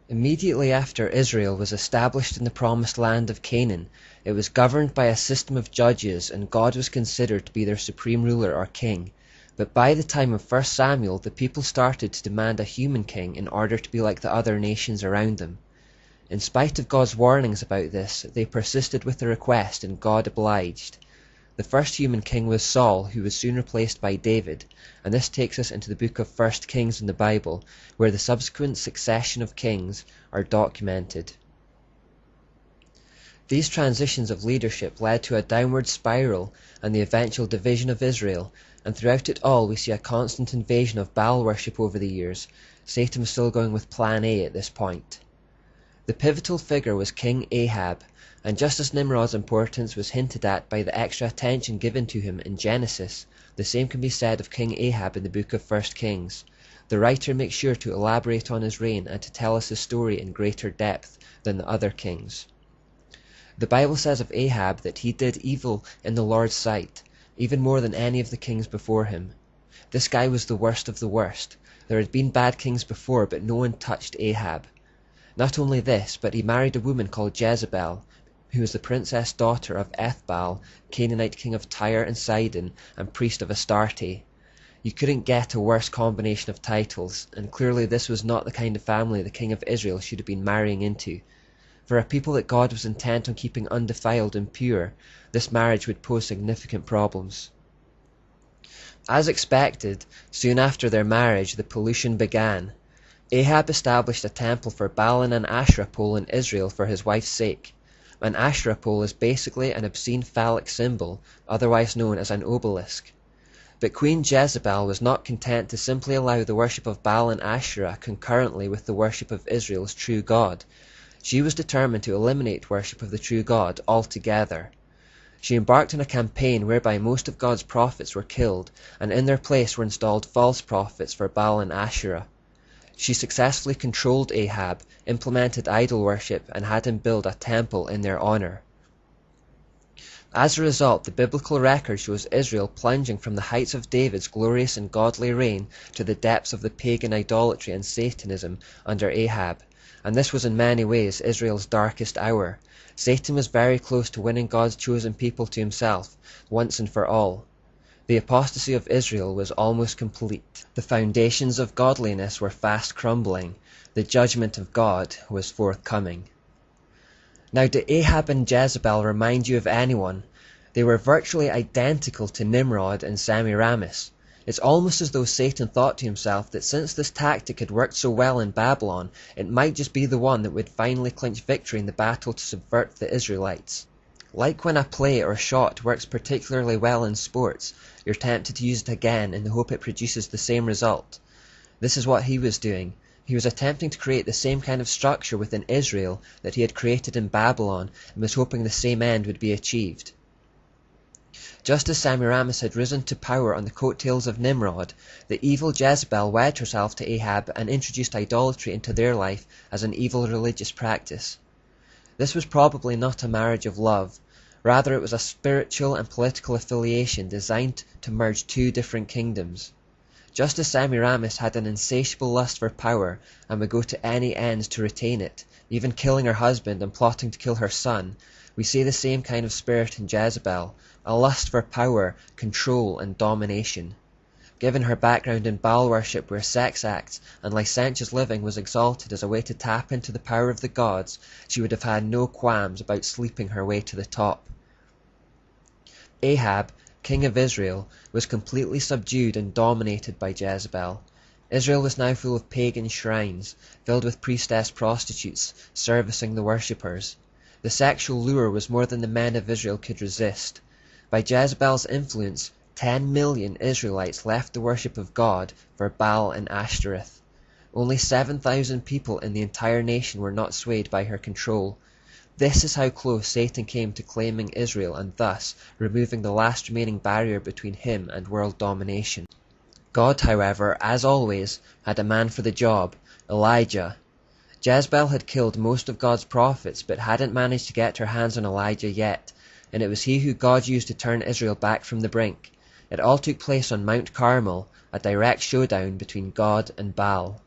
Immediately after Israel was established in the promised land of Canaan, it was governed by a system of judges, and God was considered to be their supreme ruler or king. But by the time of 1 Samuel, the people started to demand a human king in order to be like the other nations around them. In spite of God's warnings about this, they persisted with the request, and God obliged. The first human king was Saul, who was soon replaced by David, and this takes us into the book of 1 Kings in the Bible, where the subsequent succession of kings are documented. These transitions of leadership led to a downward spiral and the eventual division of Israel, and throughout it all we see a constant invasion of Baal worship over the years. Satan was still going with Plan A at this point. The pivotal figure was King Ahab, and just as Nimrod's importance was hinted at by the extra attention given to him in Genesis, the same can be said of King Ahab in the book of 1 Kings. The writer makes sure to elaborate on his reign and to tell us his story in greater depth than the other kings. The Bible says of Ahab that he did evil in the Lord's sight, even more than any of the kings before him. This guy was the worst of the worst. There had been bad kings before, but no one touched Ahab. Not only this, but he married a woman called Jezebel, who was the princess daughter of Ethbaal, Canaanite king of Tyre and Sidon, and priest of Astarte. You couldn't get a worse combination of titles, and clearly this was not the kind of family the king of Israel should have been marrying into. For a people that God was intent on keeping undefiled and pure, this marriage would pose significant problems. As expected, soon after their marriage the pollution began. Ahab established a temple for Baal and an Asherah pole in Israel for his wife's sake. An Asherah pole is basically an obscene phallic symbol, otherwise known as an obelisk. But Queen Jezebel was not content to simply allow the worship of Baal and Asherah concurrently with the worship of Israel's true God. She was determined to eliminate worship of the true God altogether. She embarked on a campaign whereby most of God's prophets were killed, and in their place were installed false prophets for Baal and Asherah. She successfully controlled Ahab, implemented idol worship, and had him build a temple in their honor. As a result, the biblical record shows Israel plunging from the heights of David's glorious and godly reign to the depths of the pagan idolatry and Satanism under Ahab, and this was in many ways Israel's darkest hour. Satan was very close to winning God's chosen people to himself, once and for all. The apostasy of Israel was almost complete. The foundations of godliness were fast crumbling. The judgment of God was forthcoming. Now, do Ahab and Jezebel remind you of anyone? They were virtually identical to Nimrod and Semiramis. It's almost as though Satan thought to himself that since this tactic had worked so well in Babylon, it might just be the one that would finally clinch victory in the battle to subvert the Israelites. Like when a play or shot works particularly well in sports, you're tempted to use it again in the hope it produces the same result. This is what he was doing. He was attempting to create the same kind of structure within Israel that he had created in Babylon, and was hoping the same end would be achieved. Just as Semiramis had risen to power on the coattails of Nimrod, the evil Jezebel wed herself to Ahab and introduced idolatry into their life as an evil religious practice. This was probably not a marriage of love. Rather, it was a spiritual and political affiliation designed to merge two different kingdoms. Just as Semiramis had an insatiable lust for power and would go to any ends to retain it, even killing her husband and plotting to kill her son, we see the same kind of spirit in Jezebel, a lust for power, control, and domination. Given her background in Baal worship, where sex acts and licentious living was exalted as a way to tap into the power of the gods, she would have had no qualms about sleeping her way to the top. Ahab, king of Israel, was completely subdued and dominated by Jezebel. Israel was now full of pagan shrines, filled with priestess prostitutes, servicing the worshippers. The sexual lure was more than the men of Israel could resist. By Jezebel's influence, 10 million Israelites left the worship of God for Baal and Ashtoreth. Only 7,000 people in the entire nation were not swayed by her control. This is how close Satan came to claiming Israel and thus removing the last remaining barrier between him and world domination. God, however, as always, had a man for the job, Elijah. Jezebel had killed most of God's prophets but hadn't managed to get her hands on Elijah yet, and it was he who God used to turn Israel back from the brink. It all took place on Mount Carmel, a direct showdown between God and Baal.